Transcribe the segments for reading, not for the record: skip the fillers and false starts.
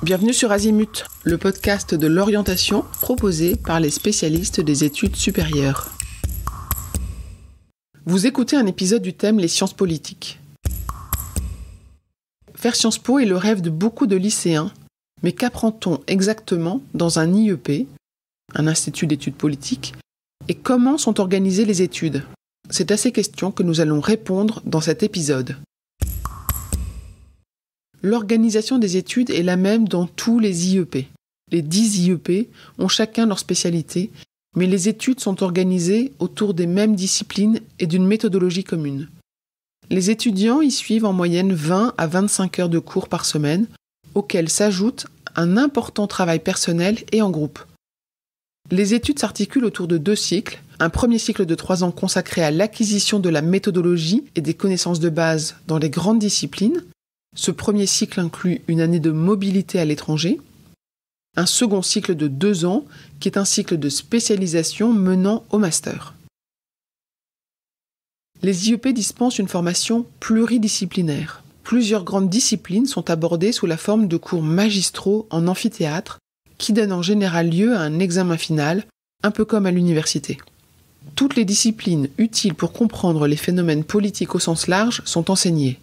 Bienvenue sur Azimut, le podcast de l'orientation proposé par les spécialistes des études supérieures. Vous écoutez un épisode du thème Les sciences politiques. Faire Sciences Po est le rêve de beaucoup de lycéens, mais qu'apprend-on exactement dans un IEP, un institut d'études politiques, et comment sont organisées les études ? C'est à ces questions que nous allons répondre dans cet épisode. L'organisation des études est la même dans tous les IEP. Les 10 IEP ont chacun leur spécialité, mais les études sont organisées autour des mêmes disciplines et d'une méthodologie commune. Les étudiants y suivent en moyenne 20 à 25 heures de cours par semaine, auxquels s'ajoute un important travail personnel et en groupe. Les études s'articulent autour de 2 cycles, un premier cycle de 3 ans consacré à l'acquisition de la méthodologie et des connaissances de base dans les grandes disciplines. Ce premier cycle inclut une année de mobilité à l'étranger, un second cycle de 2 ans qui est un cycle de spécialisation menant au master. Les IEP dispensent une formation pluridisciplinaire. Plusieurs grandes disciplines sont abordées sous la forme de cours magistraux en amphithéâtre qui donnent en général lieu à un examen final, un peu comme à l'université. Toutes les disciplines utiles pour comprendre les phénomènes politiques au sens large sont enseignées.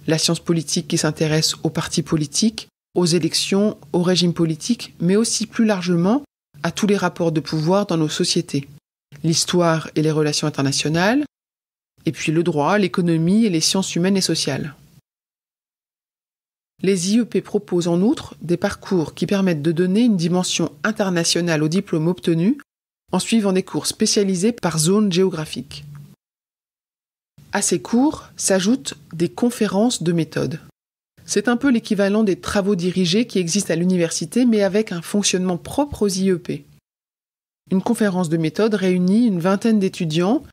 La science politique qui s'intéresse aux partis politiques, aux élections, au régime politique, mais aussi plus largement à tous les rapports de pouvoir dans nos sociétés. L'histoire et les relations internationales, et puis le droit, l'économie et les sciences humaines et sociales. Les IEP proposent en outre des parcours qui permettent de donner une dimension internationale au diplôme obtenu en suivant des cours spécialisés par zone géographique. À ces cours s'ajoutent des conférences de méthode. C'est un peu l'équivalent des travaux dirigés qui existent à l'université, mais avec un fonctionnement propre aux IEP. Une conférence de méthode réunit une vingtaine d'étudiants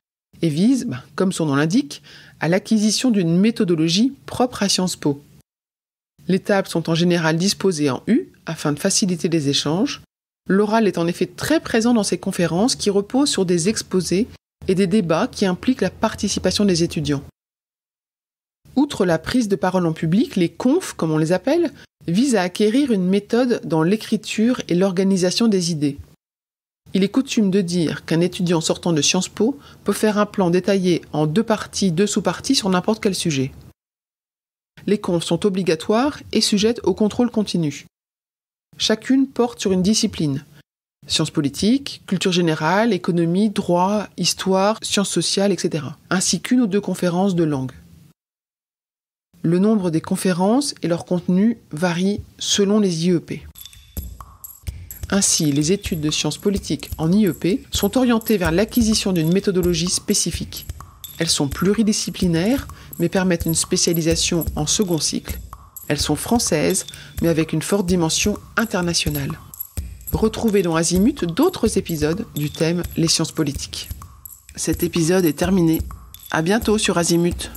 et vise, comme son nom l'indique, à l'acquisition d'une méthodologie propre à Sciences Po. Les tables sont en général disposées en U afin de faciliter les échanges. L'oral est en effet très présent dans ces conférences qui reposent sur des exposés et des débats qui impliquent la participation des étudiants. Outre la prise de parole en public, les confs, comme on les appelle, visent à acquérir une méthode dans l'écriture et l'organisation des idées. Il est coutume de dire qu'un étudiant sortant de Sciences Po peut faire un plan détaillé en 2 parties, 2 sous-parties sur n'importe quel sujet. Les confs sont obligatoires et sujettes au contrôle continu. Chacune porte sur une discipline. Sciences politiques, culture générale, économie, droit, histoire, sciences sociales, etc. Ainsi qu'une ou 2 conférences de langue. Le nombre des conférences et leur contenu varient selon les IEP. Ainsi, les études de sciences politiques en IEP sont orientées vers l'acquisition d'une méthodologie spécifique. Elles sont pluridisciplinaires, mais permettent une spécialisation en second cycle. Elles sont françaises, mais avec une forte dimension internationale. Retrouvez dans Azimut d'autres épisodes du thème Les sciences politiques. Cet épisode est terminé. À bientôt sur Azimut.